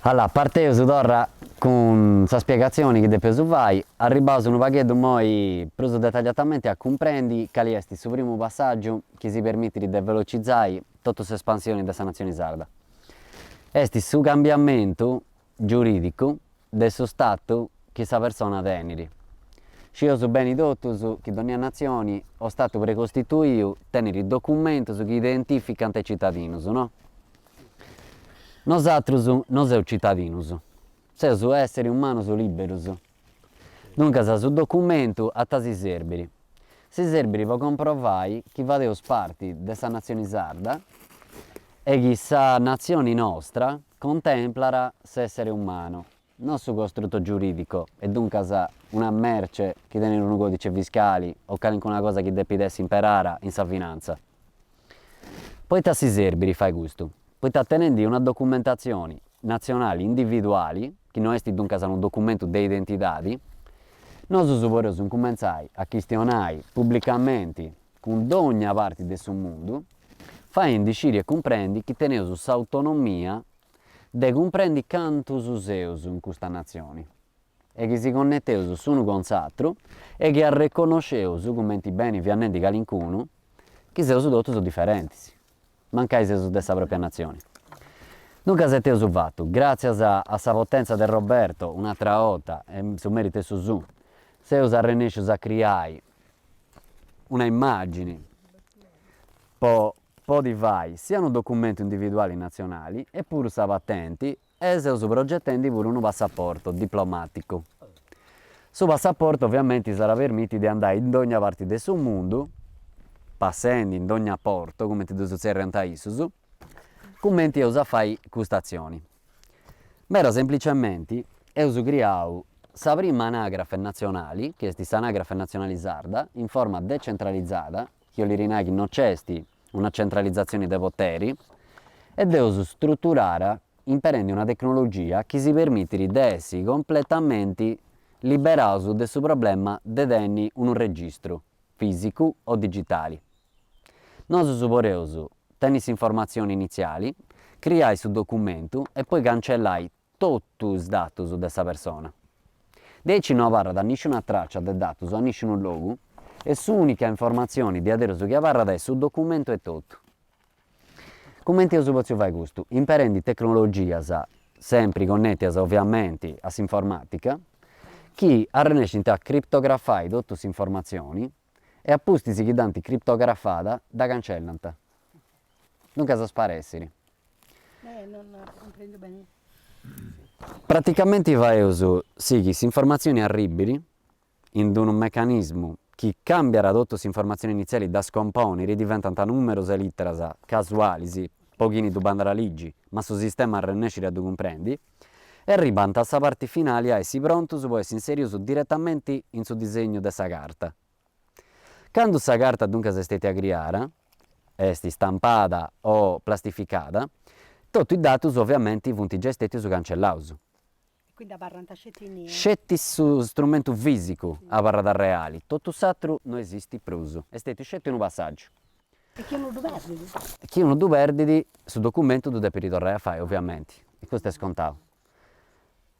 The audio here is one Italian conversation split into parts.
Allora, parteo su torra con sa spiegazione che devo fare, arribato su un paghetto poi più dettagliatamente a comprendi quali è il primo passaggio che si permette di velocizzare tutte le espansioni della nazione sarda. È su cambiamento giuridico del suo stato che sa persona tenere. Io so bene tutto che ogni nazione o stato precostituito tenere documenti che identificano i cittadini, no? Nosaltres non siamo cittadini, siamo esseri umani liberi. Dunque, sul documento a si serve. Si serve per comprovare che vadiamo parte della nazione sarda e che questa nazione nostra contempla l'essere umano, non su costrutto giuridico e dunque una merce che tiene un codice fiscale o qualunque cosa che deve imparare in sa finanza. Poi si serve di fare questo. Poi tenendo una documentazione nazionale individuale, che non è dunque un documento di identità, noi possiamo cominciare a questionare pubblicamente con ogni parte del mondo, facendo e comprendi che teniamo l'autonomia di comprendere quanto siamo in questa nazione e che si connettiamo uno con l'altro e che riconosciamo come bene viannenti qualcuno che siamo tutti differenti. Mancai su dessa propria nazione. Dunque se te ho fatto, grazie a sa potenza del Roberto, un'altra volta, e su merito su, se usa riesce a creare una immagine, po di vai, sia un documento individuale nazionale, eppure stava attenti, e se uso progettando pure un passaporto diplomatico. Su passaporto ovviamente sarà permesso di andare in ogni parte del suo mondo, passando in ogni porto, come ti devo dire in Taisus, come ti usa fare queste azioni. Ma semplicemente ho creato la prima anagrafe nazionale, che è questa anagrafe nazionale sarda, in forma decentralizzata, che io li rinaghi non c'è una centralizzazione dei poteri, e devo strutturare imparando una tecnologia che si permette di essere completamente liberato del suo problema di tenere un registro fisico o digitale. Noi supporremo tenere informazioni iniziali, creare su documento e poi cancellare tutti i dati di questa persona. Deci non parla da nessuna traccia dei dati, da nessun logo, e l'unica informazione di adesso che parla è sul documento e tutto. Come ti posso fare questo? Imparando tecnologie sempre connesse ovviamente all'informatica, che riescono a criptografare tutte queste informazioni e a posti che danno criptografata da cancellano. Non si spara essere. Non comprendo bene. Praticamente va uso sì, che informazioni arrivino in un meccanismo che cambia tutte queste informazioni iniziali da scomponere e diventano numerose lettere casuali, sì, pochini di banda legge, ma sul sistema riesce a comprendere e arrivano alla parte finale a essere pronto può essere inserito direttamente in sul disegno della carta. Quando questa carta dunque si è creata, è stampata o plastificata, tutti i dati ovviamente sono già stati cancellati. Quindi a barra scettini. Scetti su strumento fisico a barra da reali, tutto l'altro non esiste più. È stato scelto in un passaggio. E chi non lo vede? Chi non lo perde, sul documento tu devi ritornare a fare ovviamente, e questo è scontato.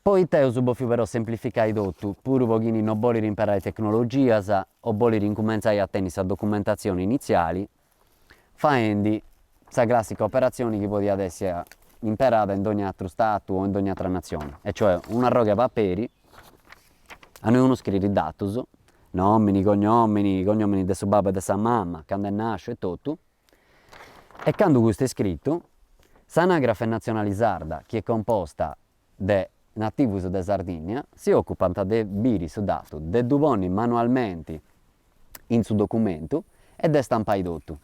Poi te uso però semplificare tutto, pure pochini non vuoi imparare tecnologie o vuoi ricominciare a tenere la documentazione iniziale, facendo questa classica operazione che poteva essere imparata in ogni altro stato o in ogni altra nazione, e cioè una roga paperi, a noi uno scrive i dati, nomi, cognomi del suo babbo e della sua mamma, quando è nasce e tutto, e quando questo è scritto, l'anagrafe nazionale sarda, che è composta da nativi della Sardegna, si occupa di biri su dato, di duponi manualmente in su documento e di stampare tutto.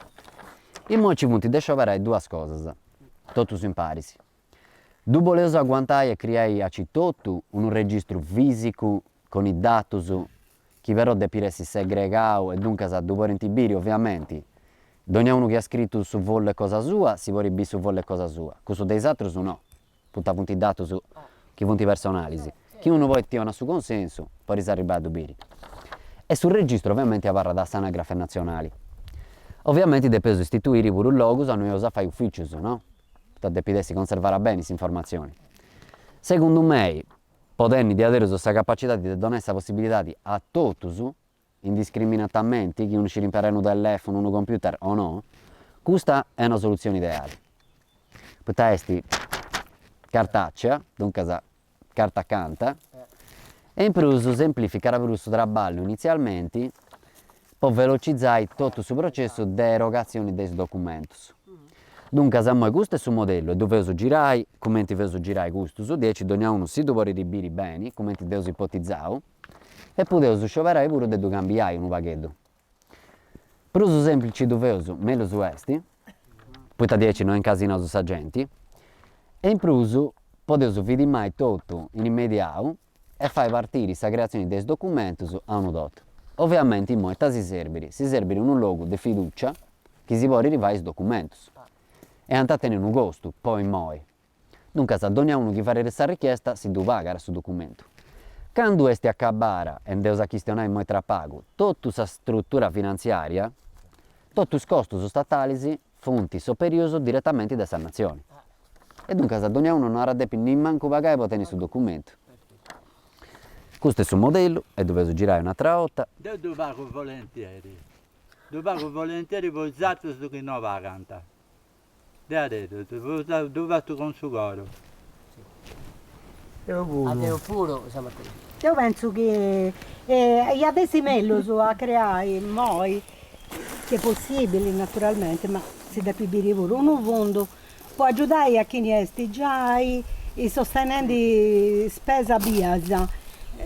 In molti punti devo fare due cose, tutto su imparisi. Dopo volevo agguantare e creare a tutto un registro fisico con i dati che però deve essere segregato e dunque dopo biri ovviamente. Ognuno che ha scritto su volle cosa sua, si può ribire su volle cosa sua. Questo dei altri no, tutta punti dati su che punti personali. Chi uno poi tiene il suo consenso, può arrivare a biri. E sul registro ovviamente parla da anagrafe nazionali. Ovviamente deve istituire pure un logo, se noi usa fare ufficio, no? Deve conservare bene queste informazioni. Secondo me, potendo di avere questa capacità di donare questa possibilità a tutti, indiscriminatamente, chi non ci rimpara un telefono, un computer o no, questa è una soluzione ideale. Potresti cartacea, dunque carta accanto, e in più semplificare questo lavoro inizialmente per velocizzare tutto il processo di erogazione dei documenti. Dunque, se questo è il modello, dove girare, come ti vedo girare questo, su 10, ognuno si deve ribire bene, come ti devo ipotizzare, e poi devo scioperare pure di cambiare un paghetto. Per uso semplice doveroso, meglio su questi, poi da 10 non incasinano su agenti, e in più potevo vedere tutto in immediato e fare partire la creazione dei documenti a un dot. Ovviamente in molti si serve un luogo di fiducia che si può arrivare ai documenti. E andate a tenere un costo, poi in moi. Dunque, se ognuno che fa questa richiesta, si deve pagare su documento. Quando questi accabara e devo questionare in tra pago, tutta questa struttura finanziaria, tutti i costi statali fonti superiori direttamente da questa nazione. E dunque, se ognuno non avrà neanche pagare per tenere su documento. Questo è il suo modello e dovevo girare un'altra volta. Io lo pago volentieri. Lo pago volentieri per il zatto che non pagano. Dove fatto con succo? Abbiamo pure, siamo qui. Io penso che adesso è meglio a creare moi, che è possibile naturalmente, ma si deve più dire pure un fondo, può aiutare a chi ne è già e sostenendo spesa biasa,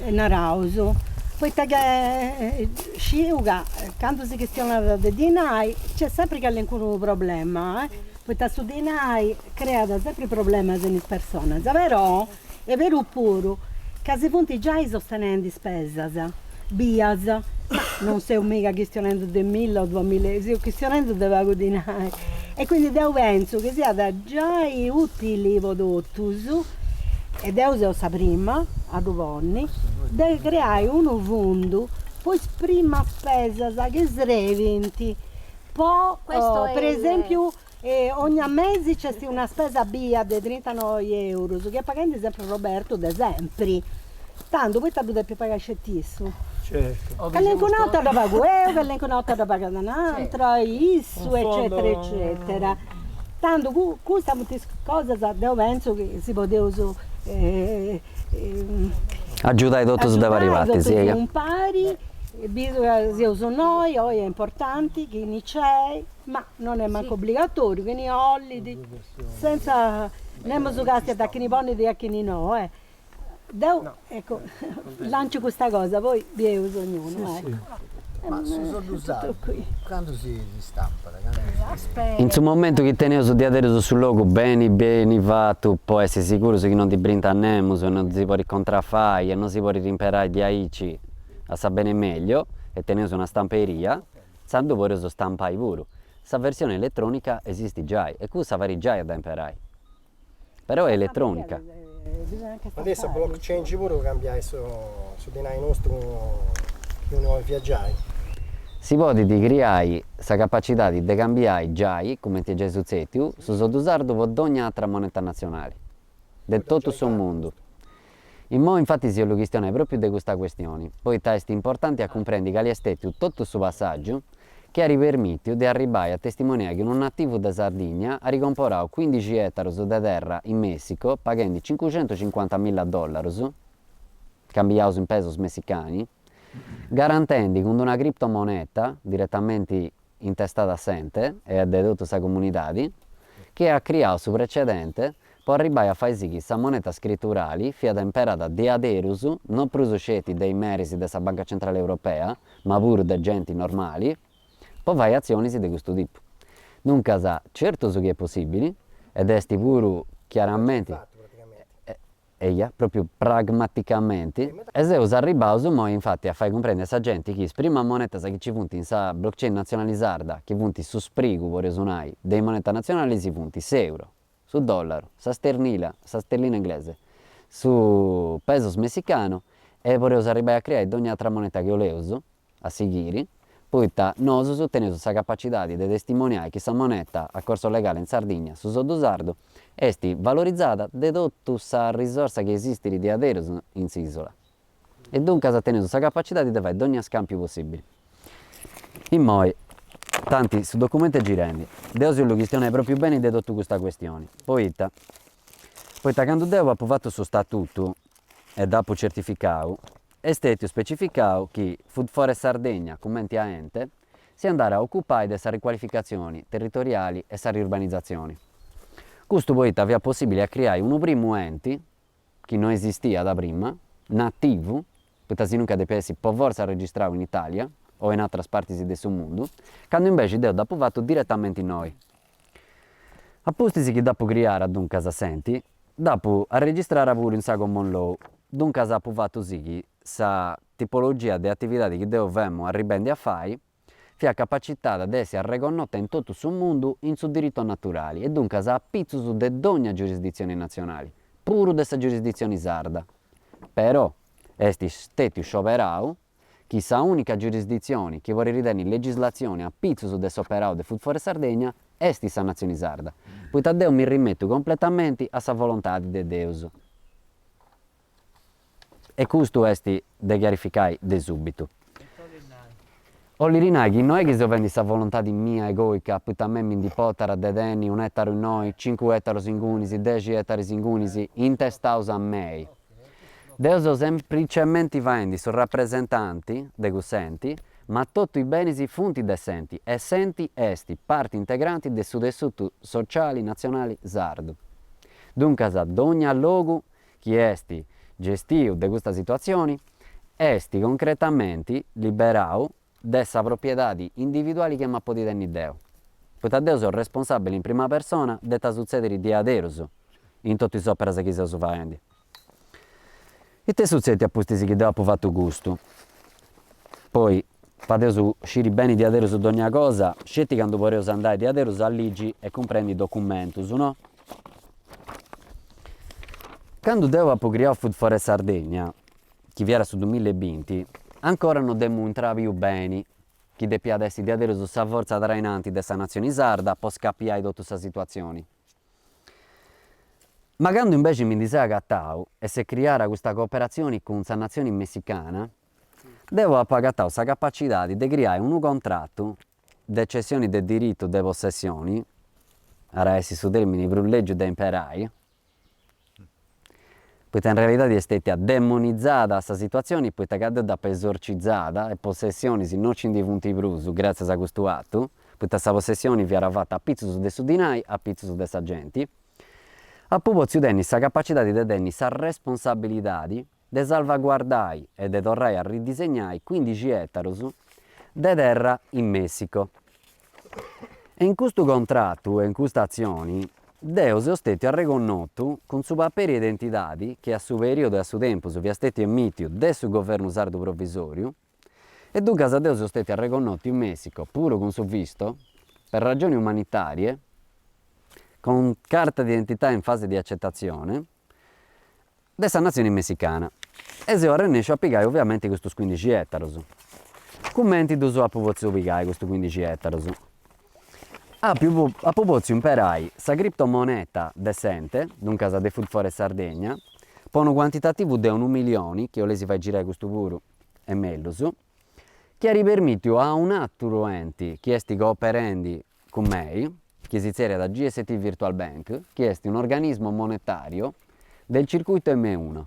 narauso. Poi che sciuga, quando si questiona di dinai, c'è sempre che un problema, Poi su dinai crea sempre problemi con le persone, però è vero pure che si punti già sostenendo spese, bias, ma non sei mica questionando di 1000 o 2000, stai questionando di vago dinai. E quindi io penso che sia già utili prodotti e devo sapere prima a Duvonni di creare un fondo poi prima spesa che sreventi poi per esempio ogni mese c'è una spesa via di 39 euro che pagando sempre Roberto da sempre tanto poi tu devi pagare scettissimo Certo. che l'inconata da pago che l'inconata da pagare un'altra isso eccetera eccetera tanto questa cosa devo penso che si poteva Aiutare tutti su dove arrivati, sì. un pari, bisogna noi, è importante che ne c'è, ma non è manco obbligatorio, che ne holiday, senza nemmeno giocare da chi ne buoni e a chi ne no. Ecco, lancio questa cosa, poi vi uso ognuno. Ma si sono usati quando si stampa? Aspetta. In questo momento che tenevo di avere sul logo bene fatto, può essere sicuro che non ti brinda nemmeno, non si può contraffare, non si può rimperare di aici a sa bene meglio e tenevo una stamperia, sanno pure stampare pure. Questa versione elettronica esiste già e questa vari già da imparare. Però è elettronica. Adesso blockchain pure cambia su denaro nostro che uno viaggiare. Si può creare questa capacità di cambiare già, come ti è già successo, su usare per ogni altra moneta nazionale, di tutto il mondo. In mo infatti si è questione proprio di questa questione, poi è importante a comprendere che è stato tutto questo passaggio che ha permesso di arrivare a testimoniare che un nativo da Sardegna ha ricomporato 15 ettari di terra in Messico pagando $550.000, cambiati in pesos messicani, garantendo con una criptomoneta direttamente intestata a Sente e a tutta questa comunità che ha creato su precedente per arrivare a fare sì che questa moneta scritturale sia imperata di aderus non producetti dei meriti della Banca Centrale Europea ma pure da gente normali per fare azioni di questo tipo. Dunque certo su che è possibile ed è pure chiaramente proprio pragmaticamente e se usa arrivato mo infatti a fare comprendere a gente che la prima moneta che ci punti in sa blockchain nazionalizzata che punti su sprigo per esonare dei moneta nazionali si punti 6 euro su dollaro, sa sterlina inglese su pesos messicano e per arrivare a creare ogni altra moneta che io le uso a seguire poiché noi sotteniamo la capacità di testimoniare che questa moneta a corso legale in Sardegna, su Soddosardo, è valorizzata di tutta la risorsa che esiste di aderos in isola. E dunque ottenere questa capacità di fare ogni scambio possibile. In noi, tanti su documenti girendi, Deo si questione proprio bene di tutta questa questione. Poiché quando Deo ha fatto il suo statuto e dopo certificato, è stato specificato che Food Forest Sardegna, come ente a ente, si andrà a occupare delle riqualificazioni territoriali e delle urbanizzazioni. Questo poi aveva possibile a creare un primo ente, che non esisteva da prima, nativo, perché si non deve essere per forza registrato in Italia o in altre parti del mondo, quando invece Deo ha fatto direttamente in noi. Appostisi che dopo creare dunque casa senti, dopo a registrare pure in sa common law, dunque ha fatto sì che la tipologia di attività che dobbiamo arrivare a fare sia capacitata di essere riconosciuta in tutto il mondo in suo diritto naturale e dunque ha pizzo di ogni giurisdizione nazionale, pure di questa giurisdizione sarda. Però è stato scioperato che la unica giurisdizione che vuole ritenere legislazione a pizzo del operato di Food Forest Sardegna è la nazione sarda. Poiché Deo mi rimetto completamente a sa volontà di Deus. E questo è da chiarificare da subito. Olirinaghi non è che se vendi sa volontà di mia egoica, poi a me mi indipotara de deni 1 ettaro in noi, 5 ettari in Gunisi, 10 ettari in Gunisi, intestaus a me. Deus semplicemente vendi su rappresentanti de gussenti, ma tutti i beni si funti decenti, essenti esti, parti integranti del suo tessuto sociale nazionale sardo. Dunque, ad ogni luogo che esti gestito di questa situazione, esti concretamente liberato dessa proprietà individuali che mi ha potuto tenere Deo. Poiché Deo sono responsabile in prima persona detta succedere di aderos in tutti i opere che si sono facendo. E te succede a questi che Deo ha fatto gusto. Poi, fate uscire bene di aderos ad ogni cosa, scetti quando vorrei andare di aderos a leggi e comprendi i documenti, no? Quando Deo ha creato Food Forest Sardegna, che vi era su 2020, ancora non abbiamo entrato più bene che deve essere di adesso la forza trainante della nazione sarda per scappiare da tutta questa situazione. Ma quando invece mi disega gattao e si creara questa cooperazione con la nazione messicana, devo appagare questa capacità di creare un contratto di cessione del diritto di possessioni, ora essi su termini per legge da imperai, poiché in realtà è stata demonizzata questa situazione, poiché è stata esorcizzata e possessioni si non ci diventi brusu grazie a questo atto, poiché questa possessione vi era fatta a pizzo su dei dinai, a pizzo su dei agenti, a poi si tenni questa capacità di tenere questa responsabilità di salvaguardare e di tornare a ridisegnare 15 ettari di terra in Messico. E in questo contratto e in queste azioni, Deo è stato riconosciuto con su papiri di identità che a suo periodo e a suo tempo vi è stato emitto dal governo sardo provvisorio e dunque a Deo è stato riconosciuto in Messico pure con suo visto per ragioni umanitarie con carta di identità in fase di accettazione della nazione messicana e se ora riesce a piegare ovviamente questi 15 ettari. Commenti du a poter piegare questi 15 ettari. A proposito imperai, sa criptomoneta decente, dunque casa di Food Forest Sardegna, per un quantitativo di 1 milione, che io le si fa girare questo puro e meglio su, che ripermette a un altro ente che è cooperando con me, che si chiama da GST Virtual Bank, che è un organismo monetario del circuito M1,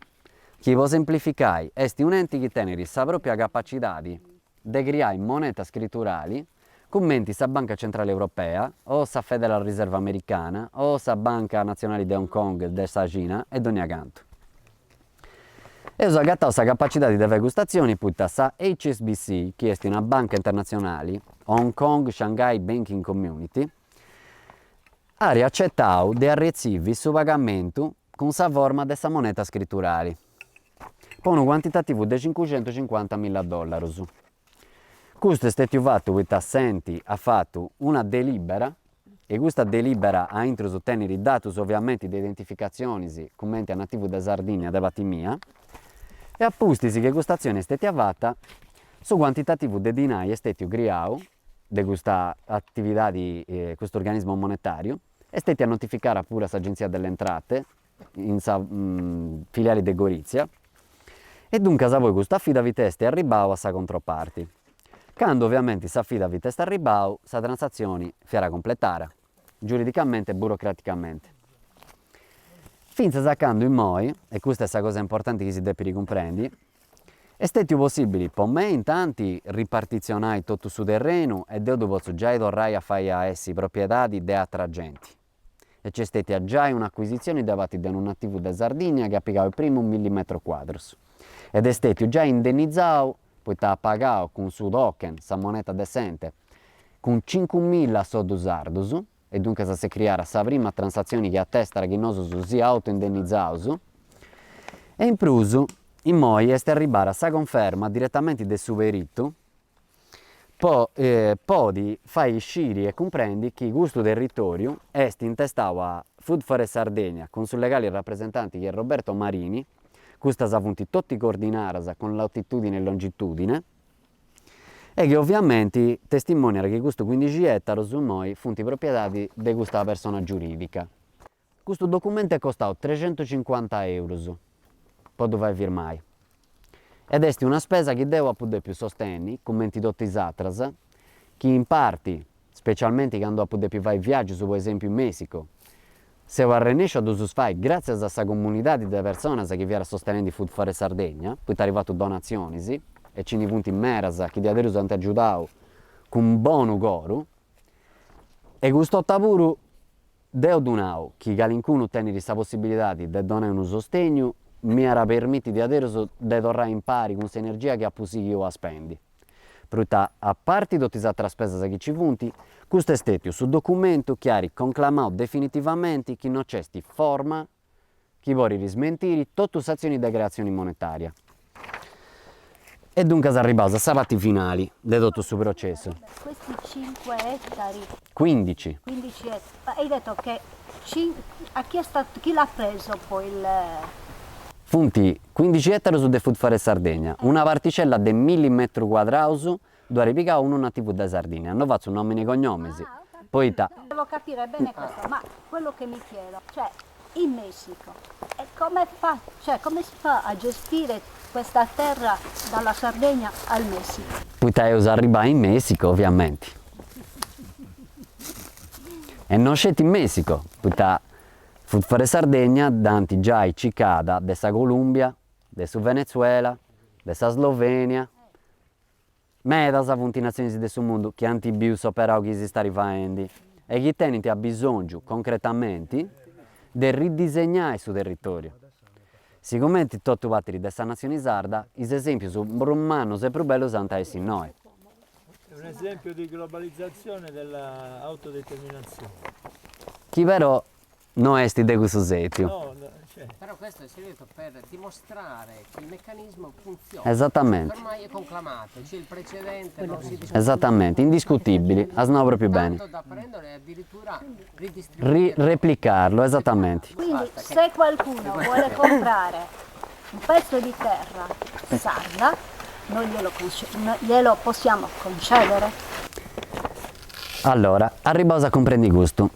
che per semplificare è un ente che tiene la propria capacità di creare monete scritturali commenti sa Banca Centrale Europea, o sa Federal Reserve Americana, o sa Banca Nazionale di Hong Kong, della Cina e ogni canto. E ho agattato questa capacità di degustazione putta sa HSBC, che è una banca internazionale, Hong Kong Shanghai Banking Community, ha accettato di ricevere il pagamento con sa forma dessa moneta scritturale, con un quantitativo di $550.000. Questo è stato fatto perché Assenti ha fatto una delibera e questa delibera ha introso tenere dati ovviamente di identificazioni commenti a nativo da Sardegna da Batimia e appustisi che questa azione è stata fatta Su quantitativo de dinai è stato creato di questa attività di questo organismo monetario, è stato a notificare pure l'Agenzia delle Entrate in filiali di Gorizia, e dunque poi questa affidavit è arrivata a sa controparte. Quando ovviamente si affidavit è arrivata, la transazione sarà completata, giuridicamente e burocraticamente. Finza a quando in moi, e questa è la cosa importante che si deve ricomprendi, è stato possibile per me intanto ripartizionare tutto su terreno e io posso già tornare a fare a essi proprietà di altre gente. E c'è stata già un'acquisizione da parte di un nativo di Sardegna che ha pagato il primo 1.000 metri quadri. Ed è stato già indennizzato, poi ha pagato con su token, sa moneta decente, con 5.000 soldi sardos, e dunque si creare la prima transazione che attesta che noi si auto-indennizzato, e in più, in moi è arrivare a sa conferma direttamente del suo perito, poi fai uscire e comprendi che questo territorio è intestato a Food Forest Sardegna con sul legale rappresentante che è Roberto Marini, questa sa punti tutti coordinati con latitudine e longitudine, e che ovviamente testimonia che questo 15 ettari su noi funti proprietà di questa persona giuridica. Questo documento è costato 350 euro, poi dove firmare. Ed è una spesa che devo poter più sostenere, commenti tutti gli altri, che in parte, specialmente quando poter più fare viaggi, per esempio in Messico, se va a rinesce a fare grazie a questa comunità di persone che viene sostenendo Food Forest Sardegna, poi è arrivato donazioni, sì, e ci ne punti in meras che di adesso hanno aiutato con un buon coro, e questo pure devo donare che qualcuno ottiene questa possibilità di donare un sostegno, mi era permesso di adesso di tornare in pari con questa energia che ha possibile io a spendi. Perché a parte tutte le altre spese che ci punti, questo è stato sul documento che ha conclamato definitivamente che non c'è forma che vuole rismentire tutte le azioni di creazione monetaria. E dunque si è arrivato a parte finali di tutto questo processo. Questi 5 ettari, 15. 15 ettari, hai detto che chi l'ha preso poi il... Funti 15 ettari su The Food Forest Sardegna, una particella di 1.000 metri quadrati dove ripicava uno nativo da Sardegna. Hanno fatto un nome e cognome, sì. Poi Devo capire bene questo, ma quello che mi chiedo, cioè in Messico, e come si fa a gestire questa terra dalla Sardegna al Messico? poi io arrivare in Messico, ovviamente. E non scetti in Messico, poi Food Forest Sardegna, danti già i cicada della Colombia, del Venezuela, della Slovenia, medas a nazioni del mondo che hanno più operato che si sta rifacendo e che tengono bisogno concretamente di ridisegnare il suo territorio. Siccome tutti i patri della nazione sarda, gli esempi su romano e più bello sono essi noi. È un esempio di globalizzazione dell'autodeterminazione. Chi però non è di questo setio. No, cioè, Però questo è servito per dimostrare che il meccanismo funziona. Esattamente. Ormai è conclamato, c'è il precedente, non si discute. Esattamente, indiscutibili, a snobro proprio bene. Tanto da prendere e addirittura ridistribuire. Replicarlo, esattamente. Quindi se qualcuno vuole comprare un pezzo di terra sarda, noi glielo possiamo concedere? Allora, arriviamo a comprendere questo.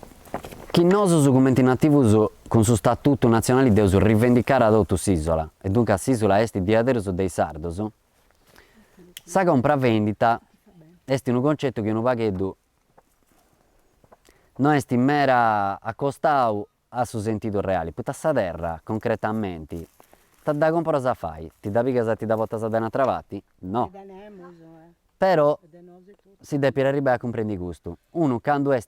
Chi noi su commenti nativi con suo statuto nazionale devono rivendicare ad otto s'isola, e dunque s'isola è di adesso dei sardos. Sa compravendita è un concetto che non paghetto non è mera accostato a suo sentito reale, perché sa terra concretamente ti da comprare a fai, ti da pica se ti da portare da una travati? No. Però si deve arrivare a comprendere questo. Uno quando è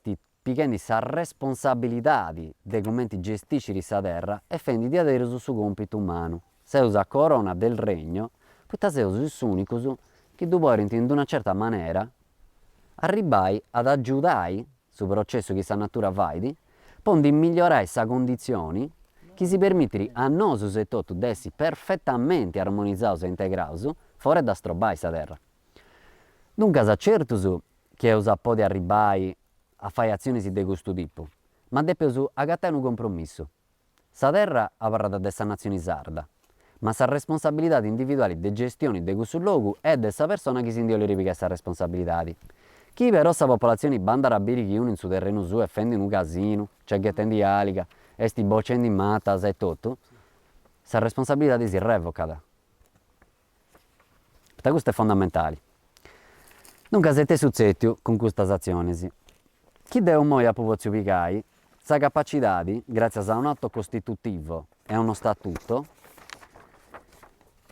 pichendi sa responsabilità dei commenti gestisci di sa terra e fendi di adere su suo compito umano. Se usa corona del regno, poi sei l'unico che dopo in una certa maniera arrivai ad aiutare sul processo che sa natura vai, poi di migliorare queste condizioni che si permettono a noi e tutto di essere perfettamente armonizzati e integrati fuori da strobare questa terra. Dunque, sa certo che usa può arrivare a fare azioni di questo tipo, ma deve agattare un compromesso. Sa terra avrà da questa nazione sarda, ma sa responsabilità individuali de gestione de questo luogo è de sa persona che si indioli ripica questa responsabilità. Chi però sa popolazione banda rabiri chi uno in su terreno suo e fendi un casino, c'è che tendi aliga, e sti bocendi matas e tutto, sa responsabilità si revocata. Per questo è fondamentale. Dunque, se te succetto con queste azioni, chi deve mai a popozio picai, sa capacità, grazie a un atto costitutivo e a uno statuto,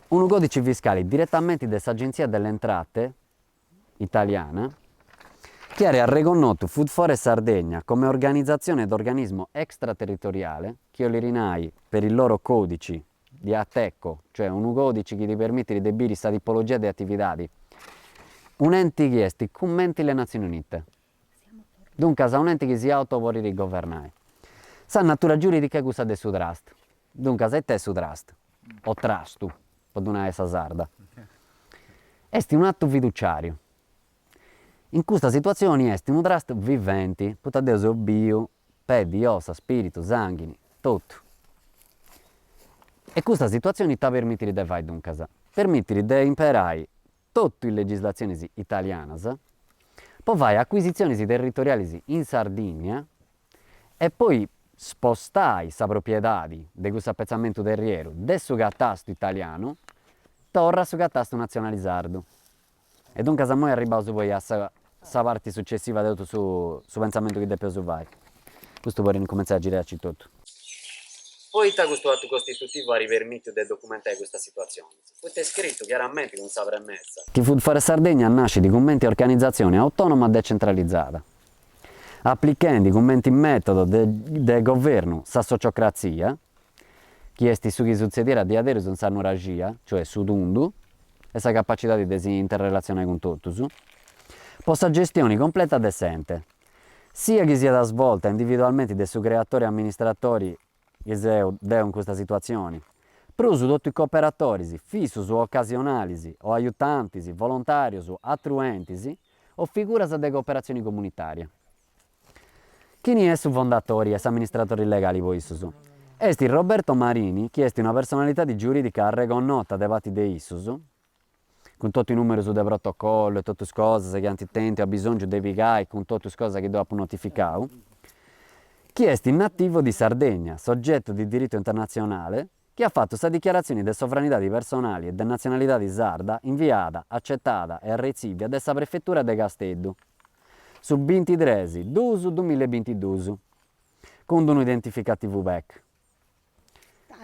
un codice fiscale direttamente dall'Agenzia delle Entrate italiana, che ha riconosciuto Food Forest Sardegna come organizzazione ed organismo extraterritoriale, che li rinai per i loro codici di attecco, cioè un codice che ti permette di debire questa tipologia di attività, un ente che è commenti le Nazioni Unite. Dunque, è un ente che si autovori di governare. Sa natura giuridica è questa del trust. Dunque, se te su trust, o trustu, per una essa sarda, è un atto fiduciario. In questa situazione è un trust vivente, potete bio, pedi, ossa, spirito, sanguini, tutto. E questa situazione ti permette di fare dunque, permette di imparare tutte le legislazioni italiane, poi fai acquisizioni territoriali in Sardegna e poi spostai sa proprietà di questo appezzamento terriero del suo catasto italiano torna sul catasto nazionale sardo. E dunque siamo arrivati poi a questa parte successiva del suo pensamento che deve fare. Questo può cominciare a girarci tutto. Poi questo atto costitutivo ha ripermesso di documentare questa situazione. Poi è scritto chiaramente con sa premessa che Food Forest Sardegna nasce di commenti organizzazione autonoma decentralizzata, applicando i commenti metodo del governo sa sociocrazia, che è su chi succederà di avere su sanuragia, cioè su dundu, e sa capacità di si interrelazionare con tutti, possa gestione completa decente, sia che sia da svolta individualmente dai suoi creatori e amministratori che devono in questa situazione, però su tutti i cooperatori, fissi o occasionali, o aiutanti, volontari o attruenti, o figure di cooperazione comunitaria. Chi ne è su fondatori e amministratori legali poi su? È Roberto Marini, che è una personalità giuridica riconosciuta dai fatti di Issus, con tutti i numeri su dei protocolli e tutte le cose che antitenti ha bisogno di picare, con tutte le cose che dopo notificare, che è nativo di Sardegna, soggetto di diritto internazionale, che ha fatto questa dichiarazione di sovranità personali e di nazionalità di sarda inviata, accettata e recibita dalla prefettura di Castello su 23/2/2022 con un identificativo BEC.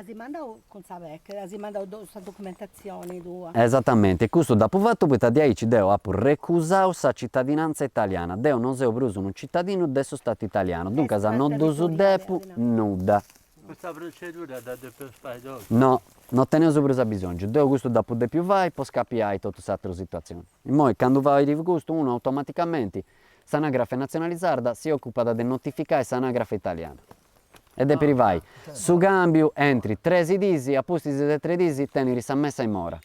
Si manda con sa vecchia, si manda questa documentazione tua. Esattamente, questo dopo fatto poi di ci devo recusare la cittadinanza italiana, devo non sei preso un cittadino adesso stato italiano, dunque se non dosu depo nuda. Questa procedura da per fare dopo? No, non te ne ho preso bisogno, devo questo dopo di più vai, poi scappiare tutta questa altra situazione. E poi quando vai di questo uno automaticamente, l'anagrafe nazionale sarda si occupa di notificare l'anagrafe italiana. Ed è per vai, su cambio entri 3 mesi, a posti di 3 mesi, tieni risammessa in mora.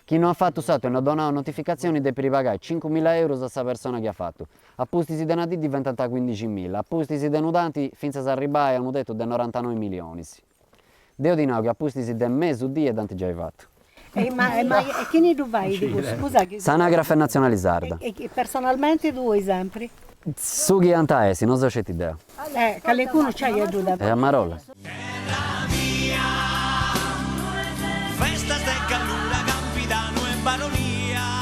Chi non ha fatto usato e non ha donato notificazioni deve pagare 5.000 euro a questa persona che ha fatto. A posti di denati diventata 15.000, a posti di denudanti finché si arriva hanno detto di 99 milioni. Devo dire che a posti di mese o dia e tanti già hai fatto. Ma chi ne tu vai di questo? Scusa, S'anagrafe nazionale sarda. E personalmente tu sempre? Su chi antaesi, non so se ti idea. Che qualcuno ci aiuta. È a Marola. Terra mia, festas de calura, campidano en baronía.